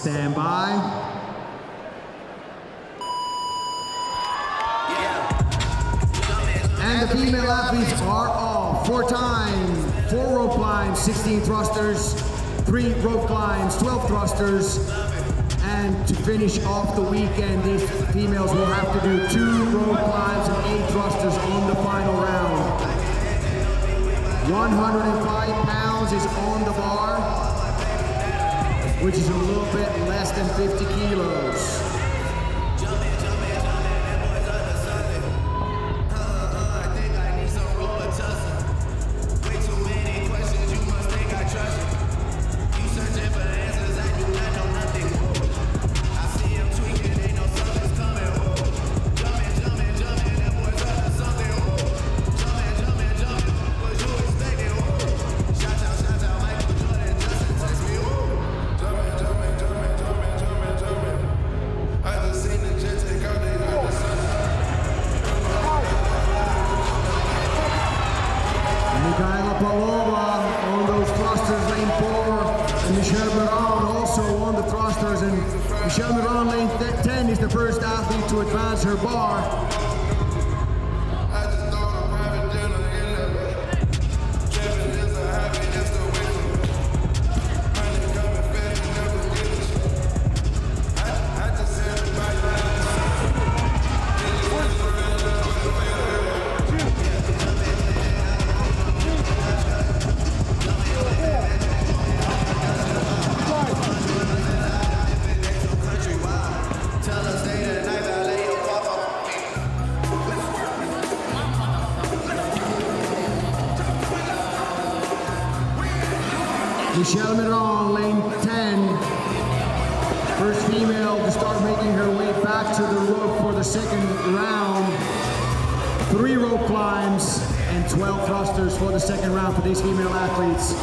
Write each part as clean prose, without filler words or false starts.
Stand by. And the female athletes are off. 4 time, 4 rope climbs, 16 thrusters, 3 rope climbs, 12 thrusters. And to finish off the weekend, these females will have to do 2 rope climbs and 8 thrusters on the final round. 105 pounds is on the bar, which is a little bit less than 50 kilos. Meridian lane 10 is the first athlete to advance her bar. Meridian lane 10, first female to start making her way back to the rope for the second round. 3 rope climbs and 12 thrusters for the second round for these female athletes.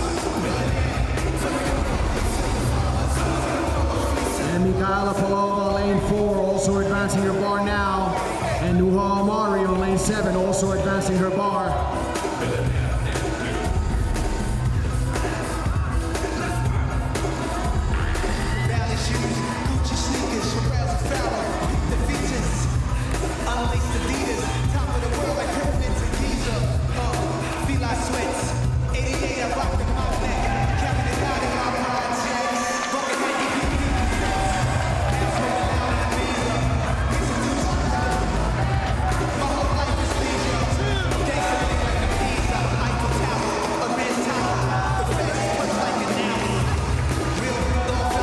And Michaela Palova, lane 4, also advancing her bar now. And Nuha Amari on lane 7, also advancing her bar.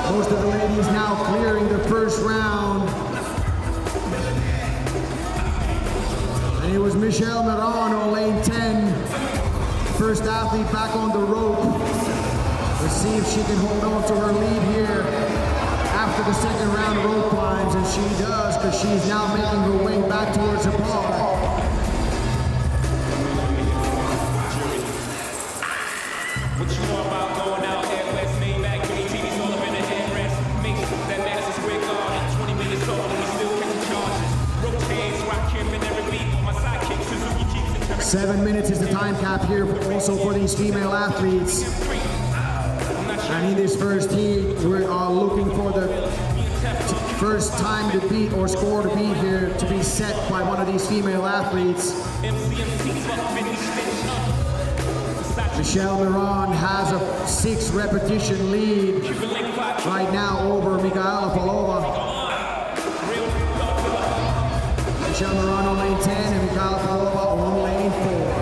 Most of the ladies now clearing the first round. And it was Michelle Meridian on lane 10. First athlete back on the rope. Let's see if she can hold on to her lead here after the second round of rope climbs. And she does, because she's now making her way back towards the bar. What you know about going out there, West Maybach, TV's all up in the headrest. Makes that Madison Square Garden, 20 minutes old and we still catching charges. Rope chains, rock him in every beat. My sidekick, Suzuki keeps it. 7 minutes is the time cap here, also for these female athletes. And in this first heat, we are looking for the first time to beat or score to beat here to be set by one of these female athletes. Michelle Meridian has a 6 repetition lead right now over Michaela Palova. Michelle Meridian on lane 10 and Michaela Palova on lane 4.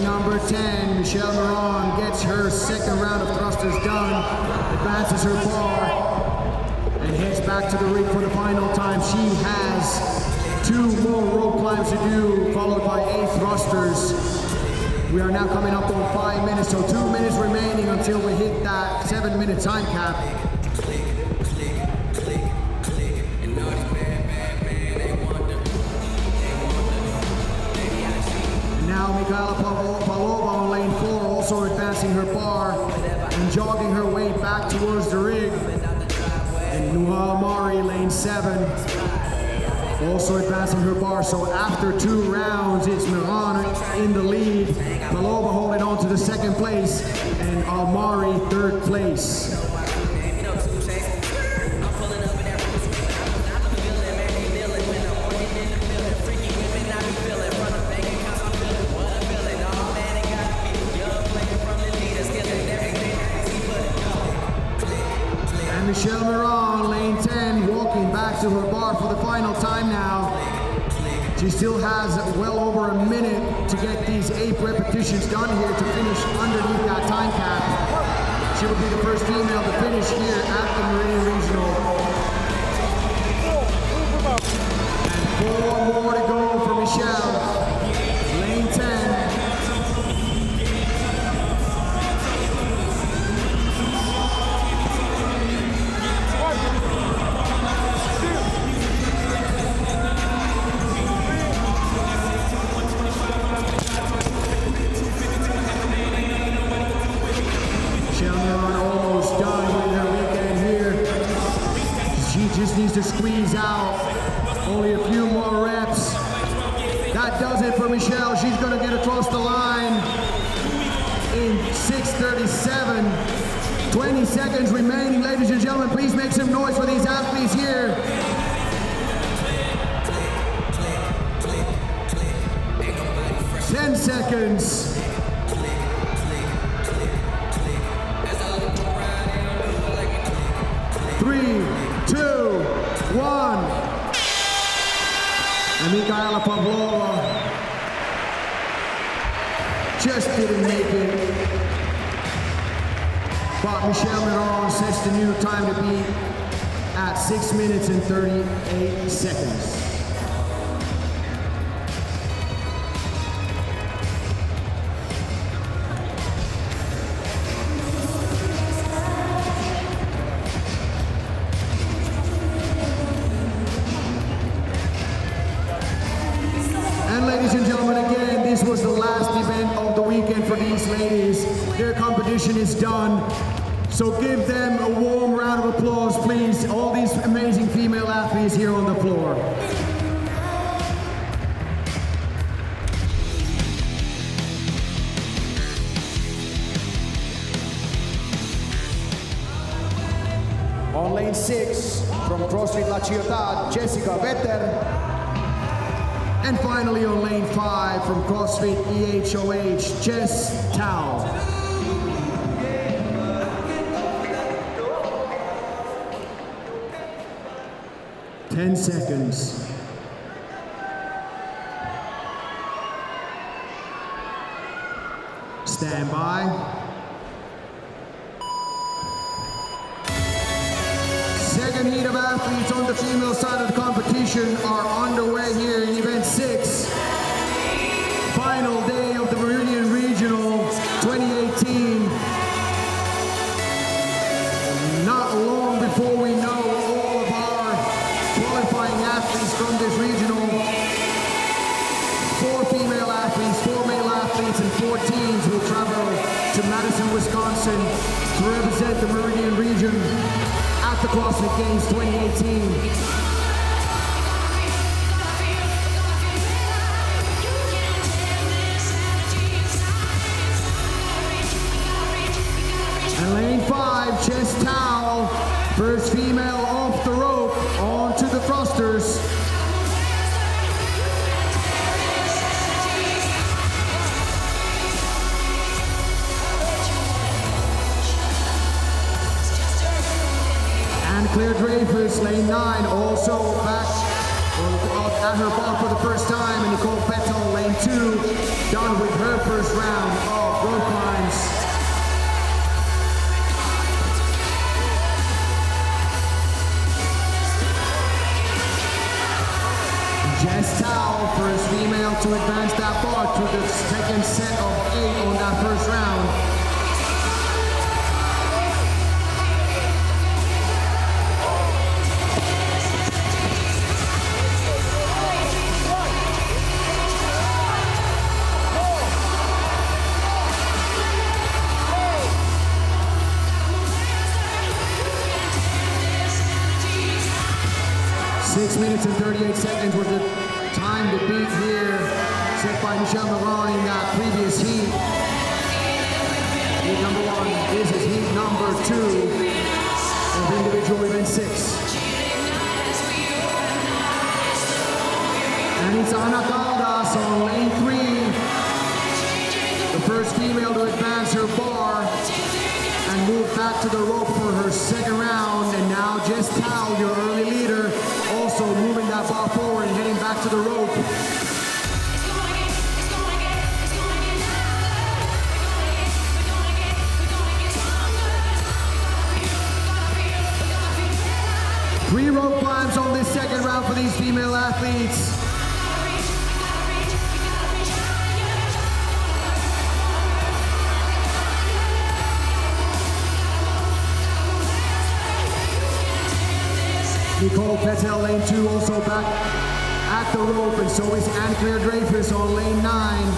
Number 10, Michelle Meridian gets her second round of thrusters done, advances her bar, and heads back to the ring for the final time. She has 2 more rope climbs to do, followed by 8 thrusters. We are now coming up on 5 minutes, so 2 minutes remaining until we hit that 7-minute time cap. Palova on lane 4, also advancing her bar and jogging her way back towards the rig. And Nuha Amari, lane 7, also advancing her bar. So after 2 rounds, it's Miran in the lead. Palova holding on to the 2nd place, and Amari 3rd place. Michelle Miran, lane 10, walking back to her bar for the final time now. She still has well over a minute to get these 8 repetitions done here to finish underneath that time cap. She will be the first female to finish here at the Meridian Regional. And 4 more to go for Michelle. Lane 10. Almost done with her weekend here. She just needs to squeeze out only a few more reps. That does it for Michelle. She's going to get across the line in 6:37. 20 seconds remaining, ladies and gentlemen. Please make some noise for these athletes here. 10 seconds. 3, 2, 1. And Michaela Pavlova just didn't make it. But Michelle Miran sets the new time to beat at 6 minutes and 38 seconds. Ladies and gentlemen, again, this was the last event of the weekend for these ladies. Their competition is done. So give them a warm round of applause, please. All these amazing female athletes here on the floor. On lane 6, from CrossFit La Ciudad, Jessica Vetter. And finally on lane 5 from CrossFit EHOH, Jess Tao. Ten seconds. Stand by. Second heat of athletes on the female side of the competition are underway here in event 6. Final day of the Meridian Regional 2018. Not long before we know all of our qualifying athletes from this regional. 4 female athletes, 4 male athletes, and 4 teams will travel to Madison, Wisconsin to represent the Meridian region at the CrossFit Games 2018. And lane 5, Jess Tao, first female off the rope, onto the thrusters. And Claire Dreyfus, lane 9, also back at her bar for the first time. And Nicole Petal, lane 2, done with her first round of rope climbs. Jess Tao, first female to advance that bar to the second set of 8 on that first round. 6 minutes and 38 seconds was the time to beat here, set by Michelle Meron in that previous heat. Heat number 1. This is heat number 2 of individual event 6. And it's Ana Caldas on lane 3. The first female to advance her bar and move back to the rope for her second round. And now Jess Tao, your early leader, also moving that bar forward and heading back to the rope. Three rope climbs on this second round for these female athletes. Nicole Petel, lane 2, also back at the rope, and so is Anne-Claire Dreyfus on lane 9.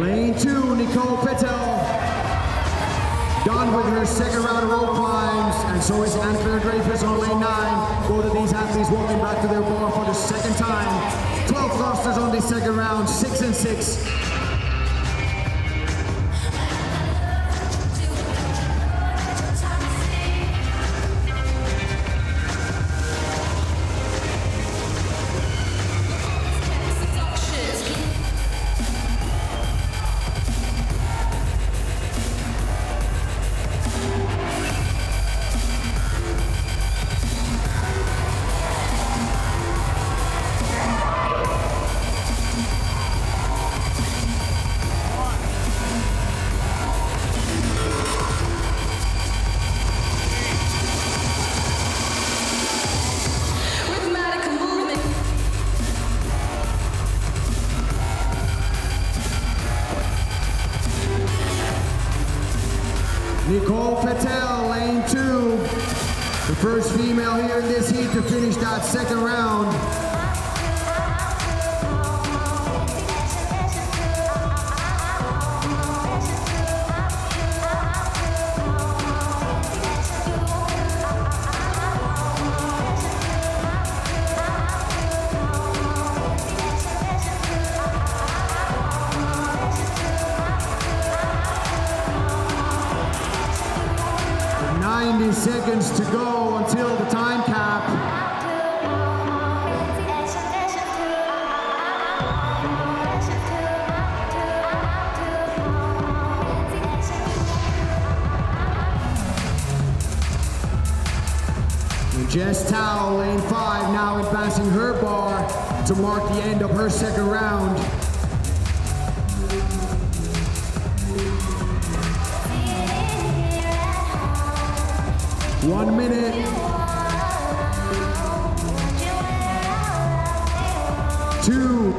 Lane 2, Nicole Petel, done with her second round of rope climbs, and so is Anne-Claire Dreyfus on lane 9. Both of these athletes walking back to their bar for the second time. 12 thrusters on this second round, 6 and 6. Nicole Petel, lane 2, the first female here in this heat to finish that second round. Seconds to go until the time cap. And Jess Tao, lane 5, now advancing her bar to mark the end of her second round. One minute. 2.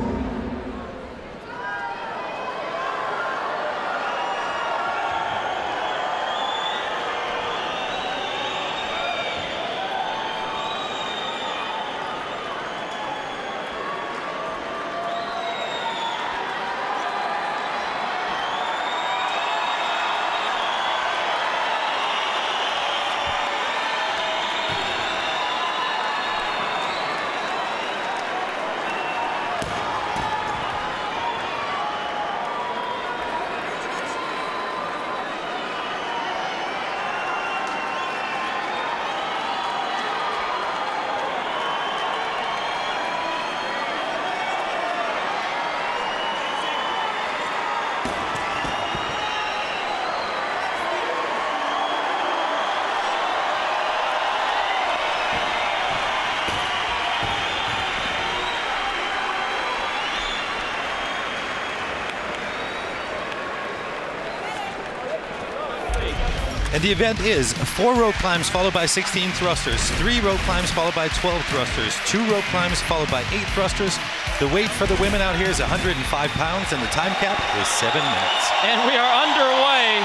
And the event is 4 rope climbs followed by 16 thrusters, 3 rope climbs followed by 12 thrusters, 2 rope climbs followed by 8 thrusters. The weight for the women out here is 105 pounds, and the time cap is 7 minutes. And we are underway.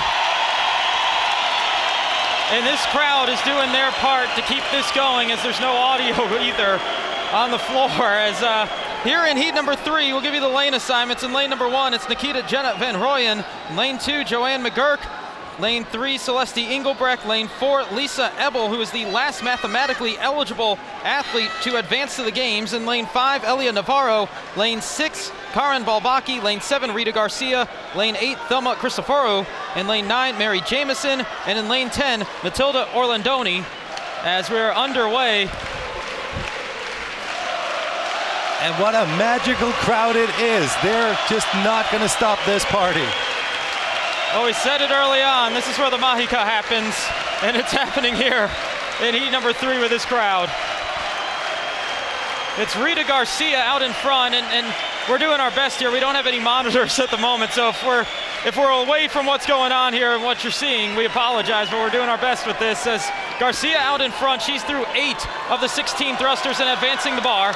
And this crowd is doing their part to keep this going, as there's no audio either on the floor. As here in heat number 3, we'll give you the lane assignments. In lane number 1, it's Nikita Jenna Van Rooyen. In lane 2, Joanne McGurk. Lane 3, Celeste Engelbrecht. Lane 4, Lisa Ebel, who is the last mathematically eligible athlete to advance to the games. In lane 5, Elia Navarro. Lane 6, Karen Balbaki. Lane 7, Rita Garcia. Lane 8, Thelma Cristoforou. In lane 9, Mary Jameson. And in lane 10, Matilda Orlandoni. As we're underway. And what a magical crowd it is. They're just not going to stop this party. Oh, we said it early on. This is where the Mahika happens, and it's happening here in heat number 3 with this crowd. It's Rita Garcia out in front, and we're doing our best here. We don't have any monitors at the moment, so if we're away from what's going on here and what you're seeing, we apologize, but we're doing our best with this. As Garcia out in front, she's through 8 of the 16 thrusters and advancing the bar.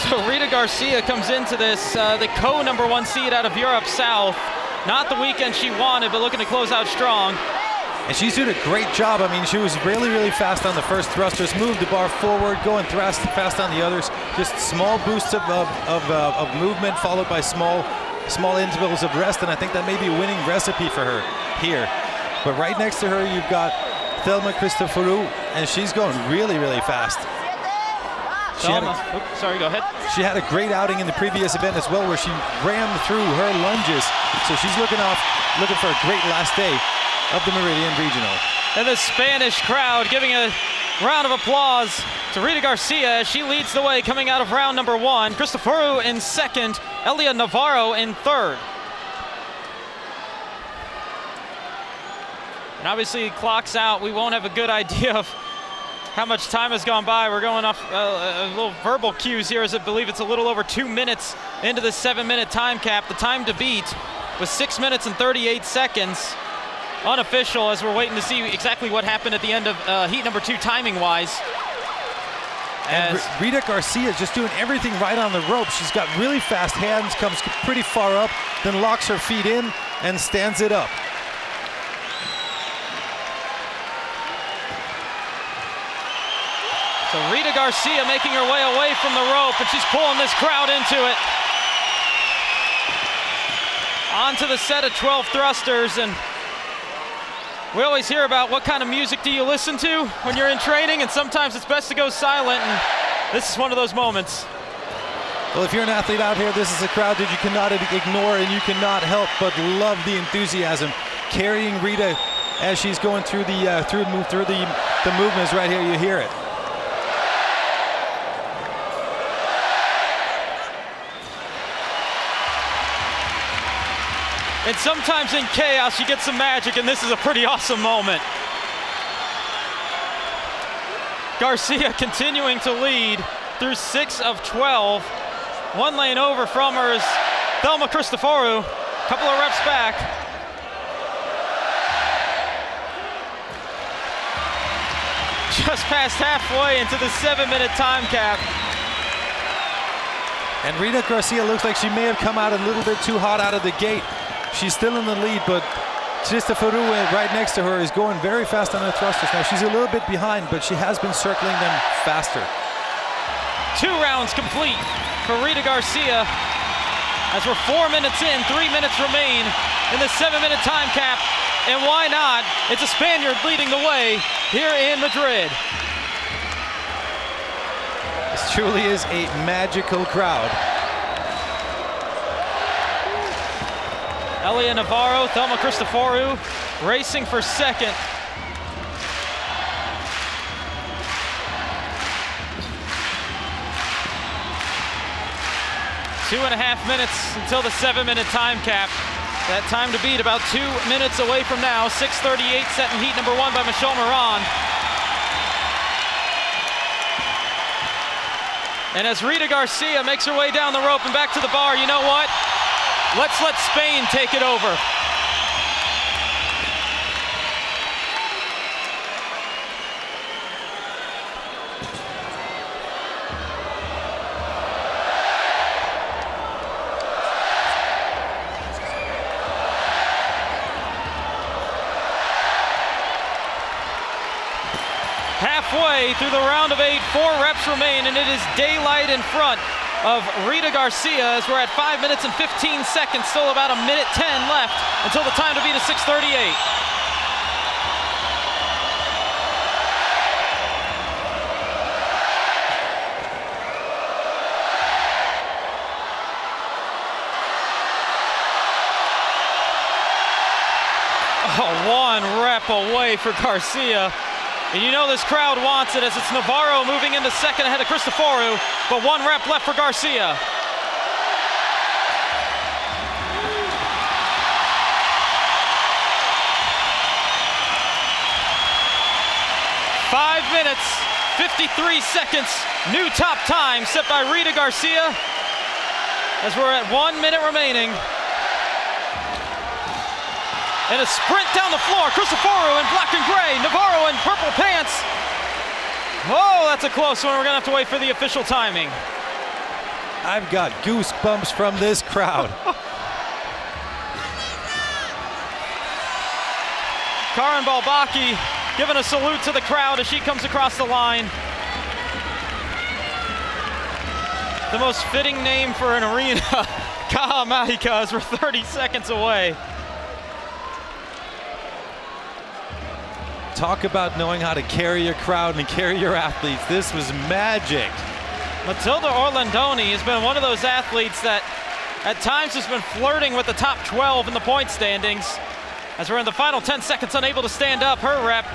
So Rita Garcia comes into this, the co-number 1 seed out of Europe South. Not the weekend she wanted, but looking to close out strong. And she's doing a great job. I mean, she was really, really fast on the first thrusters, moved the bar forward, going fast on the others. Just small boosts of movement followed by small intervals of rest, and I think that may be a winning recipe for her here. But right next to her, you've got Thelma Cristoforou, and she's going really, really fast. Sorry, go ahead. She had a great outing in the previous event as well, where she ran through her lunges. So she's looking for a great last day of the Meridian Regional. And the Spanish crowd giving a round of applause to Rita Garcia as she leads the way coming out of round number 1. Cristoforou in 2nd, Elia Navarro in 3rd. And obviously clocks out. We won't have a good idea of how much time has gone by. We're going off a little verbal cues here, as I believe it's a little over 2 minutes into the 7-minute time cap. The time to beat was 6 minutes and 38 seconds. Unofficial, as we're waiting to see exactly what happened at the end of heat number 2 timing-wise. And Rita Garcia is just doing everything right on the rope. She's got really fast hands, comes pretty far up, then locks her feet in and stands it up. So Rita Garcia making her way away from the rope, and she's pulling this crowd into it. Onto the set of 12 thrusters, and we always hear about what kind of music do you listen to when you're in training, and sometimes it's best to go silent, and this is one of those moments. Well, if you're an athlete out here, this is a crowd that you cannot ignore, and you cannot help but love the enthusiasm carrying Rita as she's going through the movements right here. You hear it. And sometimes in chaos, you get some magic, and this is a pretty awesome moment. Garcia continuing to lead through 6 of 12. 1 lane over from her is Thelma Cristoforou. Couple of reps back. Just past halfway into the 7-minute time cap. And Rita Garcia looks like she may have come out a little bit too hot out of the gate. She's still in the lead, but Cristoforou right next to her is going very fast on her thrusters. Now she's a little bit behind, but she has been circling them faster. 2 rounds complete for Rita Garcia. As we're 4 minutes in, 3 minutes remain in the 7-minute time cap. And why not? It's a Spaniard leading the way here in Madrid. This truly is a magical crowd. Elia Navarro, Thelma Cristoforou racing for 2nd. Two and a half minutes until the 7-minute time cap. That time to beat about 2 minutes away from now. 6:38 set in heat number 1 by Michelle Moran. And as Rita Garcia makes her way down the rope and back to the bar, you know what? Let's let Spain take it over. Halfway through the round of 8, 4 reps remain, and it is daylight in front of Rita Garcia as we're at 5 minutes and 15 seconds, still about 1:10 left until the time to beat is 6:38. Oh, 1 rep away for Garcia. And you know this crowd wants it as it's Navarro moving into second ahead of Cristoforu, but 1 rep left for Garcia. Five minutes, 53 seconds, new top time set by Rita Garcia as we're at 1 minute remaining. And a sprint down the floor, Cristoforu in black and gray, Navarro in purple pants. Oh, that's a close one. We're gonna have to wait for the official timing. I've got goosebumps from this crowd. Karin Balbaki giving a salute to the crowd as she comes across the line. The most fitting name for an arena, Kahamahika, as we're 30 seconds away. Talk about knowing how to carry your crowd and carry your athletes. This was magic. Matilda Orlandoni has been one of those athletes that at times has been flirting with the top 12 in the point standings. As we're in the final 10 seconds, unable to stand up her rep,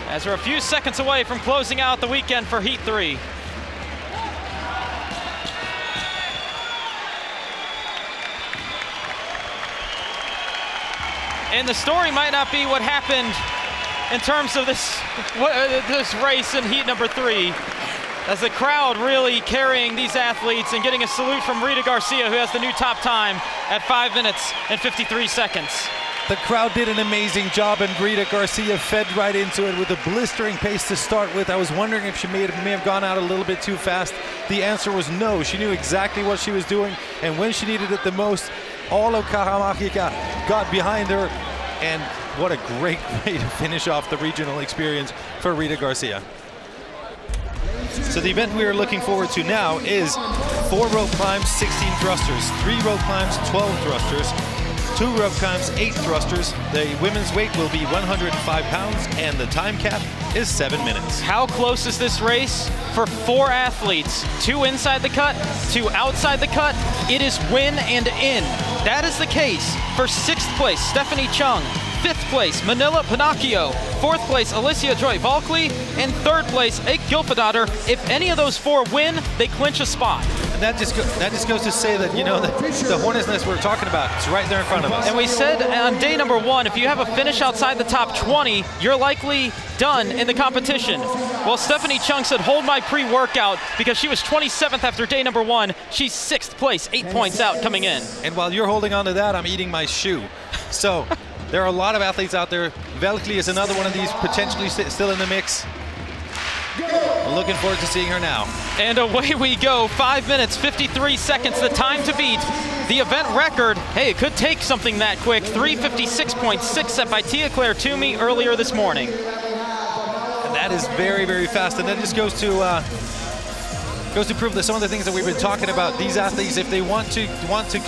as we're a few seconds away from closing out the weekend for Heat 3. And the story might not be what happened in terms of this race in heat number 3, as the crowd really carrying these athletes and getting a salute from Rita Garcia, who has the new top time at 5 minutes and 53 seconds. The crowd did an amazing job, and Rita Garcia fed right into it with a blistering pace to start with. I was wondering if she may have gone out a little bit too fast. The answer was no. She knew exactly what she was doing, and when she needed it the most, all of Kahamahika got behind her, and what a great way to finish off the regional experience for Rita Garcia. So the event we are looking forward to now is 4 rope climbs, 16 thrusters, 3 rope climbs, 12 thrusters, 2 rope climbs, 8 thrusters. The women's weight will be 105 pounds, and the time cap is 7 minutes. How close is this race? For 4 athletes, 2 inside the cut, 2 outside the cut, it is win and in. That is the case for 6th place, Stephanie Chung, 5th place, Manila Pinocchio, 4th place, Alicia Joy Valkley, and 3rd place, Ike Gylfadottir. If any of those 4 win, they clinch a spot. And that just goes to say that, you know, the hornet's nest we're talking about, it's right there in front of us. And we said on day number 1, if you have a finish outside the top 20, you're likely done in the competition. Well, Stephanie Chung said, hold my pre-workout, because she was 27th after day number 1. She's 6th place, 8 points out coming in. And while you're holding on to that, I'm eating my shoe. So there are a lot of athletes out there. Valkley is another one of these potentially still in the mix. I'm looking forward to seeing her now. And away we go, 5 minutes, 53 seconds, the time to beat. The event record, hey, it could take something that quick, 3:56.6 set by Tia Claire Toomey earlier this morning. And that is very, very fast. And that just goes to prove that some of the things that we've been talking about, these athletes, if they want to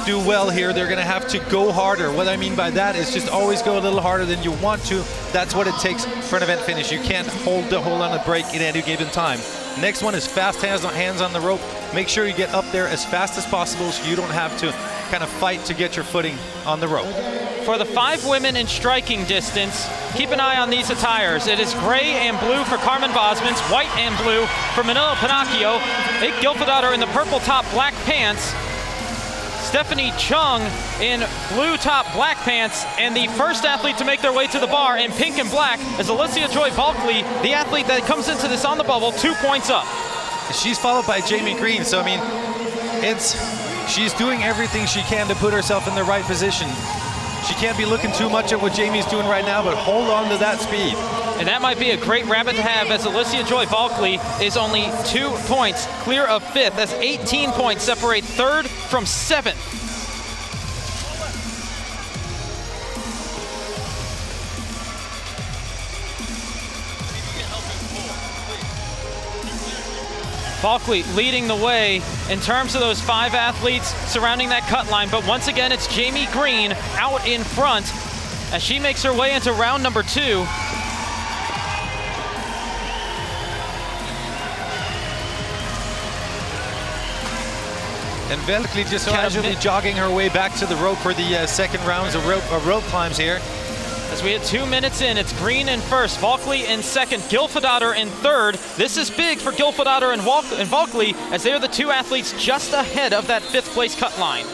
do well here, they're going to have to go harder. What I mean by that is just always go a little harder than you want to. That's what it takes for an event finish. You can't hold on a break in any given time. Next one is fast hands on the rope. Make sure you get up there as fast as possible so you don't have to kind of fight to get your footing on the rope. For the 5 women in striking distance, keep an eye on these attires. It is gray and blue for Carmen Bosmans, white and blue for Manila Pinocchio, Ike Gylfadottir in the purple top, black pants, Stephanie Chung in blue top, black pants, and the first athlete to make their way to the bar in pink and black is Alicia Joy Valkley, the athlete that comes into this on the bubble, 2 points up. She's followed by Jamie Green, so I mean, it's She's doing everything she can to put herself in the right position. She can't be looking too much at what Jamie's doing right now, but hold on to that speed. And that might be a great rabbit to have, as Alicia Joy Valkley is only 2 points clear of 5th, as 18 points separate 3rd from 7th. Valkley leading the way in terms of those 5 athletes surrounding that cut line, but once again it's Jamie Green out in front as she makes her way into round number 2. And Valkley just casually jogging her way back to the rope for the second rounds of rope climbs here. As we hit 2 minutes in, it's Green in first, Valkley in second, Gylfadottir in third. This is big for Gylfadottir and Valkley, as they are the 2 athletes just ahead of that 5th place cut line.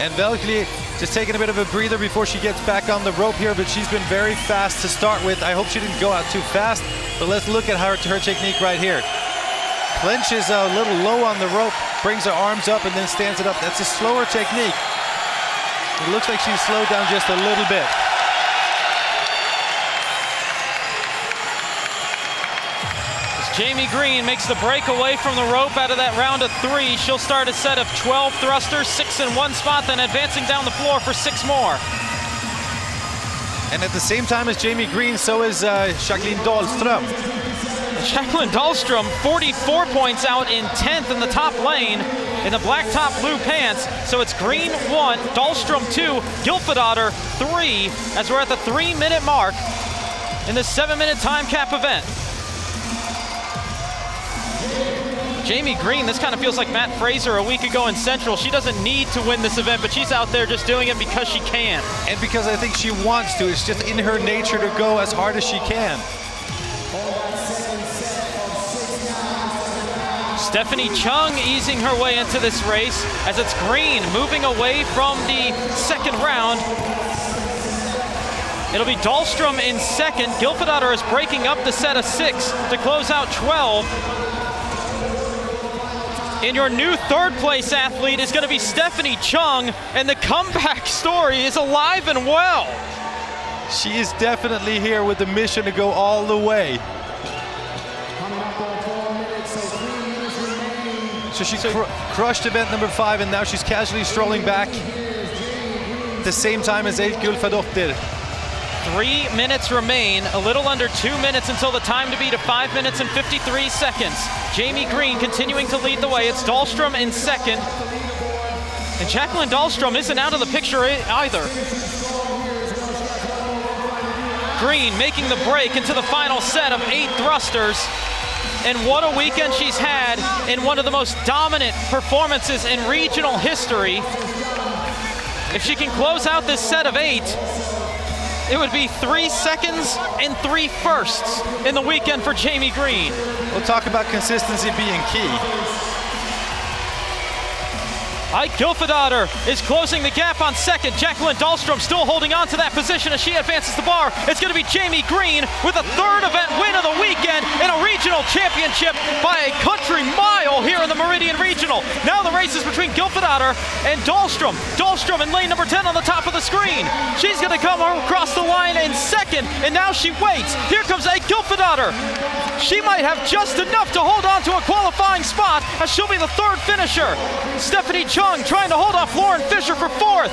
And Valkley just taking a bit of a breather before she gets back on the rope here, but she's been very fast to start with. I hope she didn't go out too fast, but let's look at her technique right here. Clenches a little low on the rope, brings her arms up and then stands it up. That's a slower technique. It looks like she's slowed down just a little bit. As Jamie Green makes the break away from the rope out of that round of 3, she'll start a set of 12 thrusters, 6 in one spot, then advancing down the floor for 6 more. And at the same time as Jamie Green, so is Jacqueline Dahlström. Jacqueline Dahlström, 44 points out in 10th in the top lane in the black top, blue pants. So it's Green 1, Dahlström 2, Gylfadottir 3, as we're at the 3-minute mark in the 7-minute time cap event. Jamie Green, this kind of feels like Matt Fraser a week ago in Central. She doesn't need to win this event, but she's out there just doing it because she can. And because I think she wants to. It's just in her nature to go as hard as she can. Stephanie Chung easing her way into this race as it's Green moving away from the second round. It'll be Dahlström in second. Gylfadottir is breaking up the set of 6 to close out 12. And your new 3rd place athlete is going to be Stephanie Chung, and the comeback story is alive and well. She is definitely here with the mission to go all the way. So she crushed event number 5, and now she's casually strolling back at the same time as Gylfadottir. 3 minutes remain, a little under 2 minutes until the time to beat of 5 minutes and 53 seconds. Jamie Green continuing to lead the way. It's Dahlström in second. And Jacqueline Dahlström isn't out of the picture either. Green making the break into the final set of 8 thrusters. And what a weekend she's had in one of the most dominant performances in regional history. If she can close out this set of 8, it would be 3 seconds and 3 firsts in the weekend for Jamie Green. We'll talk about consistency being key. Ike Gylfadottir is closing the gap on second. Jacqueline Dahlström still holding on to that position as she advances the bar. It's going to be Jamie Green with a 3rd event win of the weekend in a regional championship by a country mile here in the Meridian Regional. Now the race is between Gylfadottir and Dahlström. Dahlström in lane number 10 on the top of the screen. She's going to come across the line in second, and now she waits. Here comes Ike Gylfadottir. She might have just enough to hold on to a qualifying spot as she'll be the 3rd finisher. Stephanie Chung trying to hold off Lauren Fisher for 4th.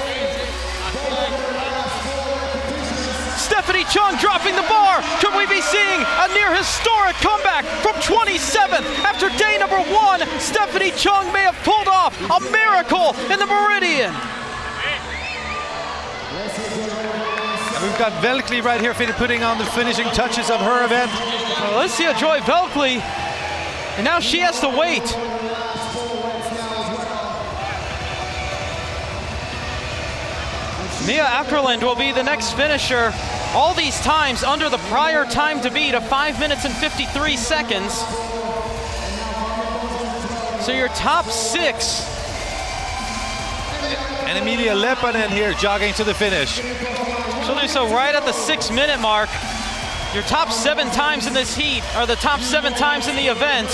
Stephanie Chung dropping the bar. Could we be seeing a near historic comeback from 27th? After day number 1, Stephanie Chung may have pulled off a miracle in the Meridian. And we've got Valkley right here putting on the finishing touches of her event. Alicia Joy Valkley, and now she has to wait. Mia Ackerland will be the next finisher. All these times under the prior time to beat of 5 minutes and 53 seconds. So your top 6. And Emilia Leppänen here jogging to the finish. She'll do so right at the 6-minute mark. Your top 7 times in this heat are the top 7 times in the event.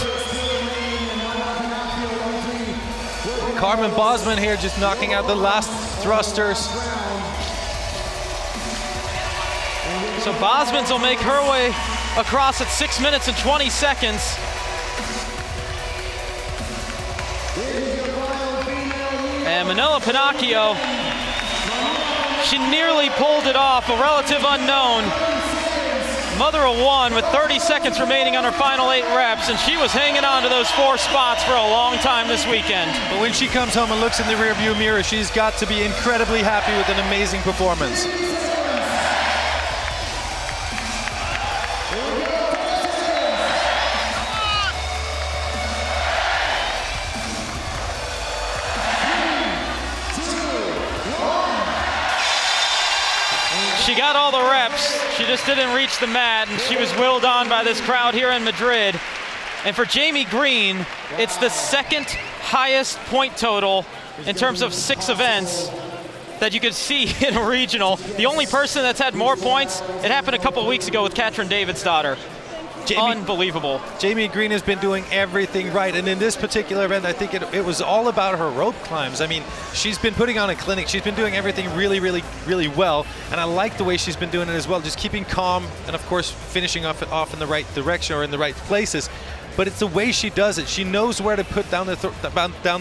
Carmen Bosman here just knocking out the last thrusters. So Bosmans will make her way across at 6 minutes and 20 seconds. And Manila Pinocchio, she nearly pulled it off, a relative unknown. Mother of one with 30 seconds remaining on her final 8 reps, and she was hanging on to those 4 spots for a long time this weekend. But when she comes home and looks in the rearview mirror, she's got to be incredibly happy with an amazing performance. She got all the reps, she just didn't reach the mat, and she was willed on by this crowd here in Madrid. And for Jamie Green, it's the 2nd highest point total in terms of 6 events that you could see in a regional. The only person that's had more points, it happened a couple of weeks ago with Katrin Davidsdottir. Unbelievable. Jamie Green has been doing everything right, and in this particular event, I think it was all about her rope climbs. I mean, she's been putting on a clinic. She's been doing everything really, really, really well, and I like the way she's been doing it as well, just keeping calm and, of course, finishing off in the right direction or in the right places. But it's the way she does it. She knows where to put down the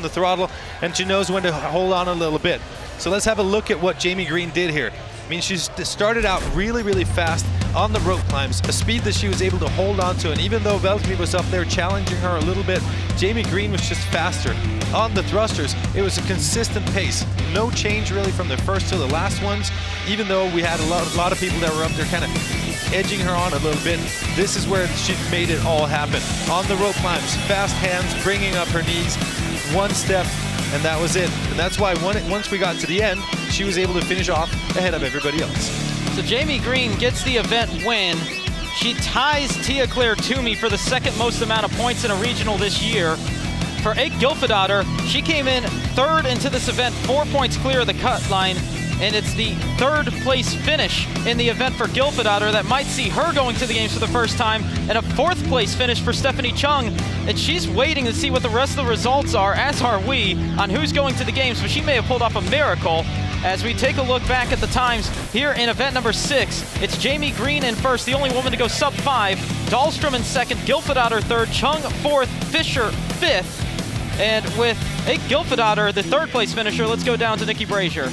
throttle, and she knows when to hold on a little bit. So let's have a look at what Jamie Green did here. I mean, she started out really, really fast on the rope climbs, a speed that she was able to hold on to. And even though Veltmi was up there challenging her a little bit, Jamie Green was just faster. On the thrusters, it was a consistent pace. No change really from the first to the last ones, even though we had a lot of people that were up there kind of edging her on a little bit. This is where she made it all happen. On the rope climbs, fast hands, bringing up her knees, 1 step, and that was it. And that's why once we got to the end, she was able to finish off ahead of everybody else. So Jamie Green gets the event win. She ties Tia-Clair Toomey for the 2nd most amount of points in a regional this year. For Ake Gylfadottir, she came in 3rd into this event, 4 points clear of the cut line, and it's the 3rd place finish in the event for Gylfadottir that might see her going to the games for the first time, and a 4th place finish for Stephanie Chung. And she's waiting to see what the rest of the results are, as are we, on who's going to the games, but she may have pulled off a miracle. As we take a look back at the times here in event number 6, it's Jamie Green in 1st, the only woman to go sub 5, Dahlstrom in 2nd, Gylfadottir 3rd, Chung 4th, Fisher 5th. And with Ake Gylfadottir, the 3rd place finisher, let's go down to Nikki Brazier.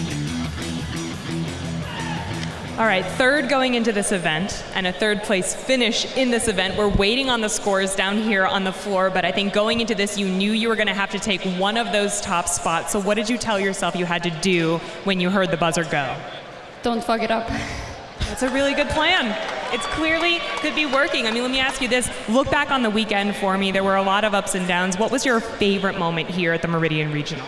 All right, 3rd going into this event and a 3rd place finish in this event. We're waiting on the scores down here on the floor, but I think going into this, you knew you were going to have to take one of those top spots. So what did you tell yourself you had to do when you heard the buzzer go? Don't fuck it up. That's a really good plan. It's clearly could be working. I mean, let me ask you this. Look back on the weekend for me. There were a lot of ups and downs. What was your favorite moment here at the Meridian Regional?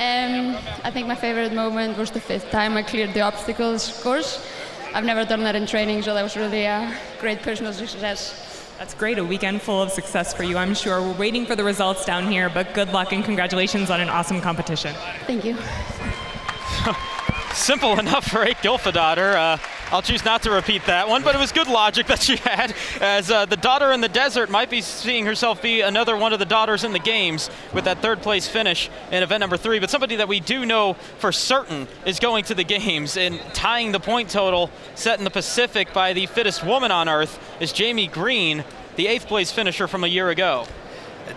I think my favorite moment was the 5th time I cleared the obstacles course. I've never done that in training, so that was really a great personal success. That's great, a weekend full of success for you, I'm sure. We're waiting for the results down here, but good luck and congratulations on an awesome competition. Thank you. Simple enough for Ake Gylfadottir. I'll choose not to repeat that one, but it was good logic that she had, as the daughter in the desert might be seeing herself be another one of the daughters in the games with that 3rd place finish in event number 3. But somebody that we do know for certain is going to the games and tying the point total set in the Pacific by the fittest woman on earth is Jamie Green, the 8th place finisher from a year ago.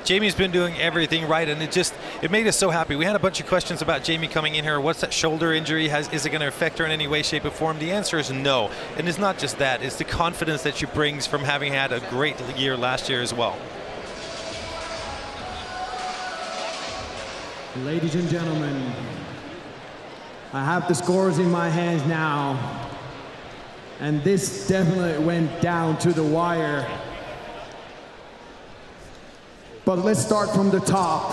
Jamie's been doing everything right, and it made us so happy. We had a bunch of questions about Jamie coming in here. What's that shoulder injury? Is it going to affect her in any way, shape, or form? The answer is no. And it's not just that. It's the confidence that she brings from having had a great year last year as well. Ladies and gentlemen, I have the scores in my hands now, and this definitely went down to the wire. But let's start from the top.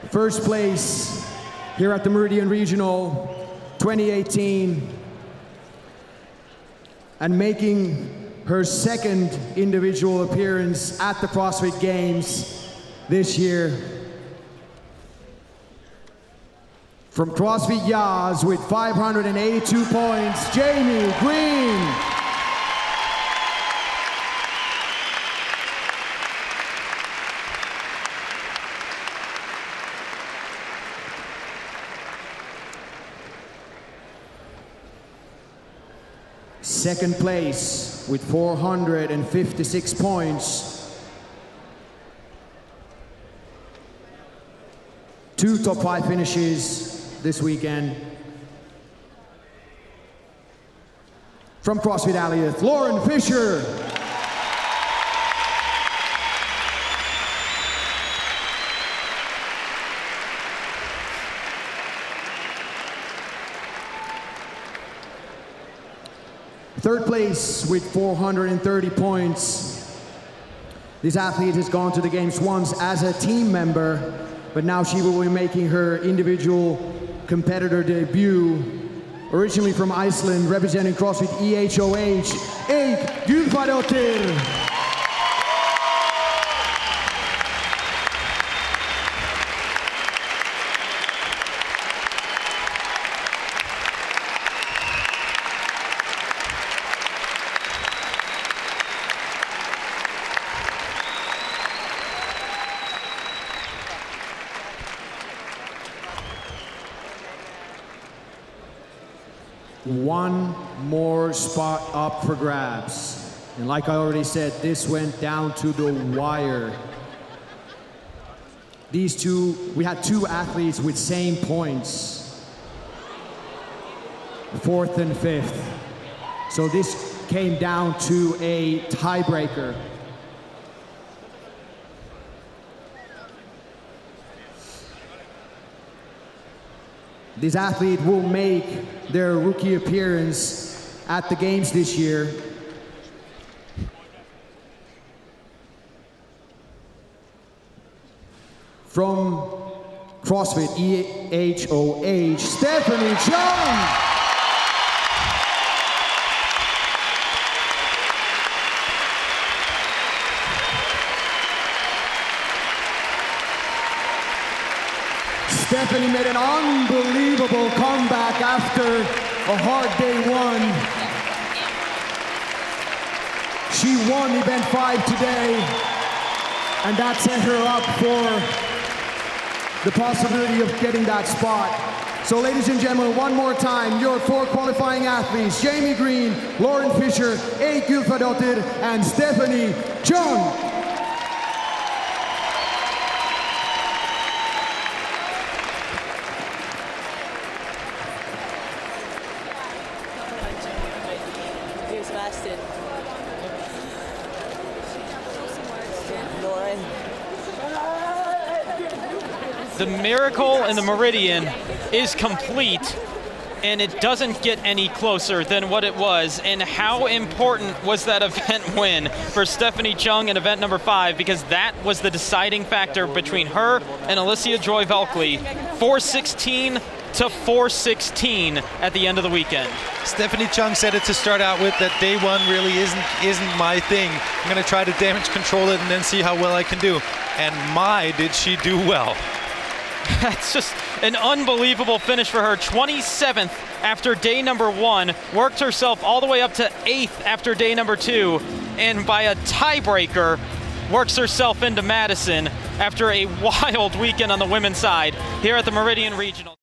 1st place here at the Meridian Regional 2018, and making her 2nd individual appearance at the CrossFit Games this year. From CrossFit Yaz with 582 points, Jamie Green. Second place with 456 points. 2 top 5 finishes this weekend. From CrossFit Aliot, Lauren Fisher. Third place with 430 points. This athlete has gone to the games once as a team member, but now she will be making her individual competitor debut. Originally from Iceland, representing CrossFit EHOH, Eik Gylfadóttir. One more spot up for grabs. And like I already said, this went down to the wire. We had 2 athletes with same points. 4th and 5th. So this came down to a tiebreaker. This athlete will make their rookie appearance at the games this year. From CrossFit EHOH, Stephanie Chung. Stephanie made an unbelievable comeback after a hard day 1. She won event 5 today, and that set her up for the possibility of getting that spot. So ladies and gentlemen, one more time, your 4 qualifying athletes, Jamie Green, Lauren Fisher, Eik Gylfadóttir, and Stephanie Chung. The miracle in the Meridian is complete, and it doesn't get any closer than what it was. And how important was that event win for Stephanie Chung in event number 5, because that was the deciding factor between her and Alicia Joy Velkley. 416 to 416 at the end of the weekend. Stephanie Chung said it to start out with, that day 1 really isn't my thing. I'm going to try to damage control it and then see how well I can do. And my, did she do well. That's just an unbelievable finish for her. 27th after day number 1, worked herself all the way up to 8th after day number 2, and by a tiebreaker, works herself into Madison after a wild weekend on the women's side here at the Meridian Regional.